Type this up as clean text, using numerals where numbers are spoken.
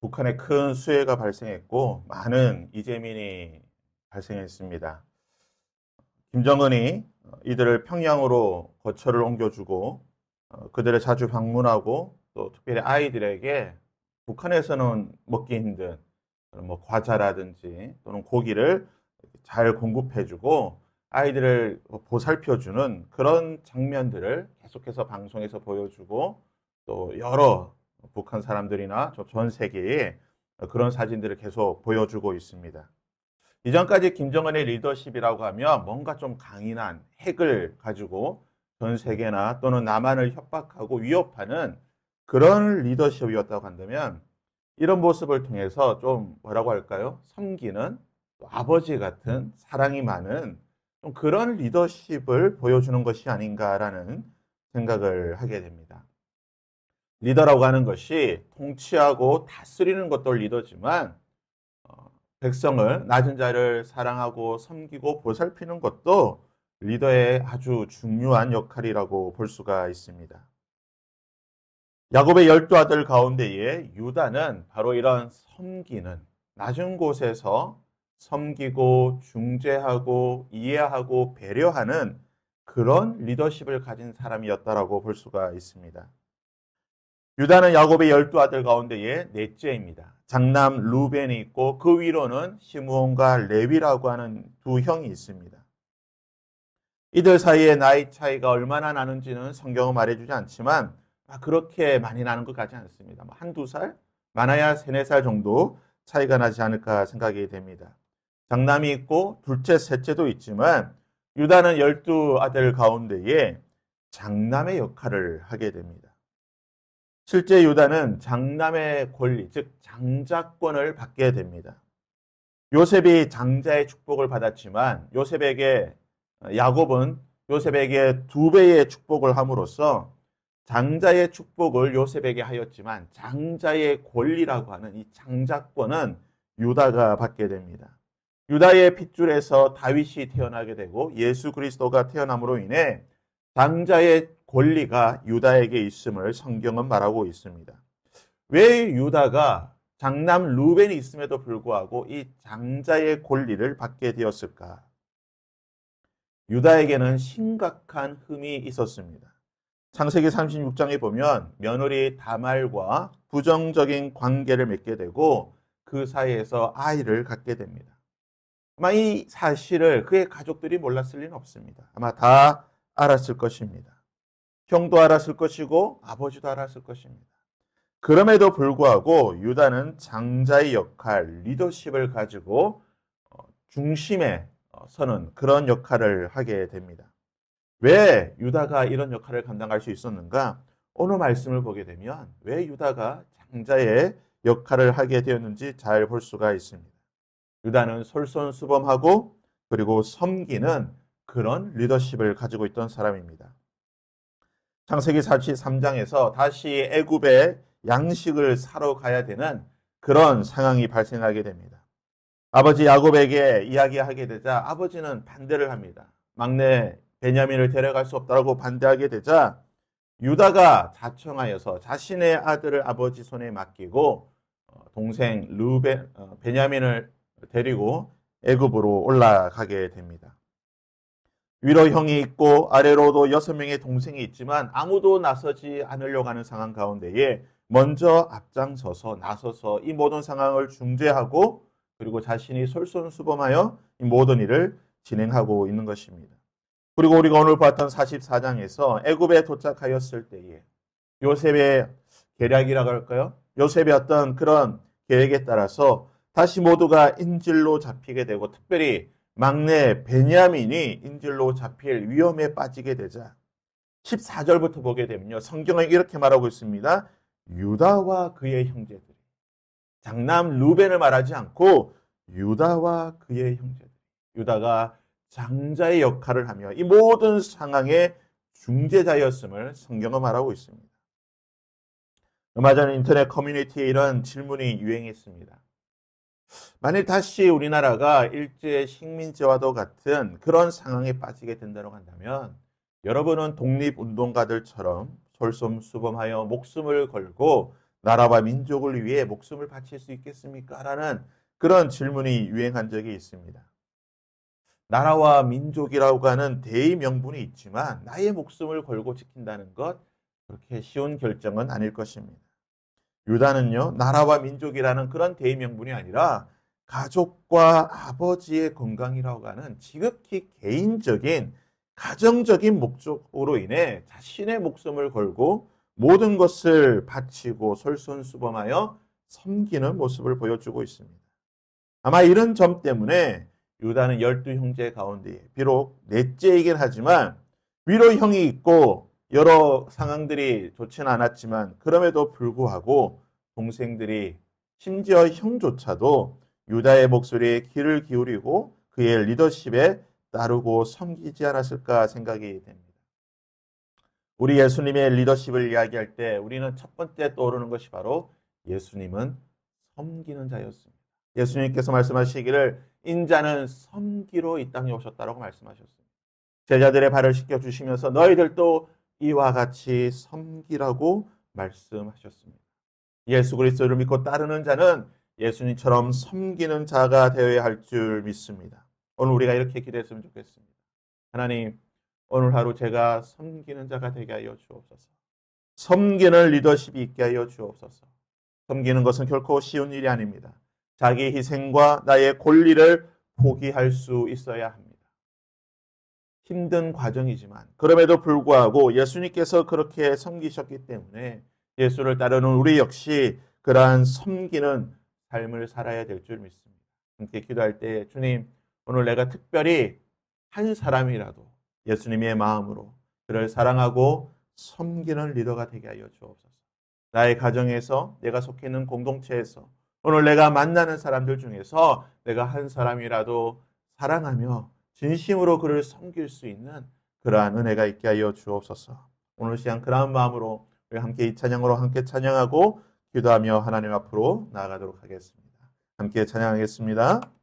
북한에 큰 수해가 발생했고 많은 이재민이 발생했습니다. 김정은이 이들을 평양으로 거처를 옮겨주고 그들을 자주 방문하고 또 특별히 아이들에게 북한에서는 먹기 힘든 뭐 과자라든지 또는 고기를 잘 공급해주고 아이들을 보살펴주는 그런 장면들을 계속해서 방송에서 보여주고 또 여러 북한 사람들이나 전 세계에 그런 사진들을 계속 보여주고 있습니다. 이전까지 김정은의 리더십이라고 하면 뭔가 좀 강인한 핵을 가지고 전 세계나 또는 남한을 협박하고 위협하는 그런 리더십이었다고 한다면 이런 모습을 통해서 좀 뭐라고 할까요? 섬기는 아버지 같은 사랑이 많은 좀 그런 리더십을 보여주는 것이 아닌가라는 생각을 하게 됩니다. 리더라고 하는 것이 통치하고 다스리는 것도 리더지만 백성을 낮은 자를 사랑하고 섬기고 보살피는 것도 리더의 아주 중요한 역할이라고 볼 수가 있습니다. 야곱의 12아들 가운데에 유다는 바로 이런 섬기는 낮은 곳에서 섬기고 중재하고 이해하고 배려하는 그런 리더십을 가진 사람이었다라고 볼 수가 있습니다. 유다는 야곱의 12아들 가운데의 넷째입니다. 장남 루벤이 있고 그 위로는 시므온과 레위라고 하는 두 형이 있습니다. 이들 사이의 나이 차이가 얼마나 나는지는 성경은 말해주지 않지만 그렇게 많이 나는 것 같지 않습니다. 한두 살? 많아야 세네 살 정도 차이가 나지 않을까 생각이 됩니다. 장남이 있고 둘째, 셋째도 있지만 유다는 12아들 가운데에 장남의 역할을 하게 됩니다. 실제 유다는 장남의 권리, 즉 장자권을 받게 됩니다. 요셉이 장자의 축복을 받았지만 야곱은 요셉에게 2배의 축복을 함으로써 장자의 축복을 요셉에게 하였지만 장자의 권리라고 하는 이 장자권은 유다가 받게 됩니다. 유다의 핏줄에서 다윗이 태어나게 되고 예수 그리스도가 태어남으로 인해 장자의 권리가 유다에게 있음을 성경은 말하고 있습니다. 왜 유다가 장남 루벤이 있음에도 불구하고 이 장자의 권리를 받게 되었을까? 유다에게는 심각한 흠이 있었습니다. 창세기 36장에 보면 며느리 다말과 부정적인 관계를 맺게 되고 그 사이에서 아이를 갖게 됩니다. 아마 이 사실을 그의 가족들이 몰랐을 리는 없습니다. 아마 다 알았을 것입니다. 형도 알았을 것이고 아버지도 알았을 것입니다. 그럼에도 불구하고 유다는 장자의 역할, 리더십을 가지고 중심에 서는 그런 역할을 하게 됩니다. 왜 유다가 이런 역할을 감당할 수 있었는가? 오늘 말씀을 보게 되면 왜 유다가 장자의 역할을 하게 되었는지 잘 볼 수가 있습니다. 유다는 솔선수범하고 그리고 섬기는 그런 리더십을 가지고 있던 사람입니다. 창세기 43장에서 다시 애굽에 양식을 사러 가야 되는 그런 상황이 발생하게 됩니다. 아버지 야곱에게 이야기하게 되자 아버지는 반대를 합니다. 막내 베냐민을 데려갈 수 없다고 반대하게 되자 유다가 자청하여서 자신의 아들을 아버지 손에 맡기고 동생 베냐민을 데리고 애굽으로 올라가게 됩니다. 위로 형이 있고 아래로도 6명의 동생이 있지만 아무도 나서지 않으려고 하는 상황 가운데에 먼저 앞장서서 나서서 이 모든 상황을 중재하고 그리고 자신이 솔선수범하여 이 모든 일을 진행하고 있는 것입니다. 그리고 우리가 오늘 봤던 44장에서 애굽에 도착하였을 때에 요셉의 계략이라고 할까요? 요셉의 어떤 그런 계획에 따라서 다시 모두가 인질로 잡히게 되고 특별히 막내 베냐민이 인질로 잡힐 위험에 빠지게 되자 14절부터 보게 되면요. 성경은 이렇게 말하고 있습니다. 유다와 그의 형제들이 장남 루벤을 말하지 않고 유다와 그의 형제들 유다가 장자의 역할을 하며 이 모든 상황의 중재자였음을 성경은 말하고 있습니다. 얼마 전 인터넷 커뮤니티에 이런 질문이 유행했습니다. 만일 다시 우리나라가 일제 식민지와도 같은 그런 상황에 빠지게 된다고 한다면 여러분은 독립운동가들처럼 솔선수범하여 목숨을 걸고 나라와 민족을 위해 목숨을 바칠 수 있겠습니까? 라는 그런 질문이 유행한 적이 있습니다. 나라와 민족이라고 하는 대의 명분이 있지만 나의 목숨을 걸고 지킨다는 것 그렇게 쉬운 결정은 아닐 것입니다. 유다는요, 나라와 민족이라는 그런 대의 명분이 아니라 가족과 아버지의 건강이라고 하는 지극히 개인적인 가정적인 목적으로 인해 자신의 목숨을 걸고 모든 것을 바치고 솔선수범하여 섬기는 모습을 보여주고 있습니다. 아마 이런 점 때문에 유다는 12형제 가운데 비록 넷째이긴 하지만 위로 형이 있고 여러 상황들이 좋지는 않았지만 그럼에도 불구하고 동생들이 심지어 형조차도 유다의 목소리에 귀를 기울이고 그의 리더십에 따르고 섬기지 않았을까 생각이 됩니다. 우리 예수님의 리더십을 이야기할 때 우리는 첫 번째 떠오르는 것이 바로 예수님은 섬기는 자였습니다. 예수님께서 말씀하시기를 인자는 섬기러 이 땅에 오셨다라고 말씀하셨습니다. 제자들의 발을 씻겨주시면서 너희들도 이와 같이 섬기라고 말씀하셨습니다. 예수 그리스도를 믿고 따르는 자는 예수님처럼 섬기는 자가 되어야 할 줄 믿습니다. 오늘 우리가 이렇게 기도했으면 좋겠습니다. 하나님, 오늘 하루 제가 섬기는 자가 되게 하여 주옵소서. 섬기는 리더십이 있게 하여 주옵소서. 섬기는 것은 결코 쉬운 일이 아닙니다. 자기 희생과 나의 권리를 포기할 수 있어야 합니다. 힘든 과정이지만 그럼에도 불구하고 예수님께서 그렇게 섬기셨기 때문에 예수를 따르는 우리 역시 그러한 섬기는 삶을 살아야 될 줄 믿습니다. 함께 기도할 때 주님, 오늘 내가 특별히 한 사람이라도 예수님의 마음으로 그를 사랑하고 섬기는 리더가 되게 하여 주옵소서. 나의 가정에서 내가 속해 있는 공동체에서 오늘 내가 만나는 사람들 중에서 내가 한 사람이라도 사랑하며 진심으로 그를 섬길 수 있는 그러한 은혜가 있게 하여 주옵소서. 오늘 시간 그러한 마음으로 우리 함께 이 찬양으로 함께 찬양하고 기도하며 하나님 앞으로 나아가도록 하겠습니다. 함께 찬양하겠습니다.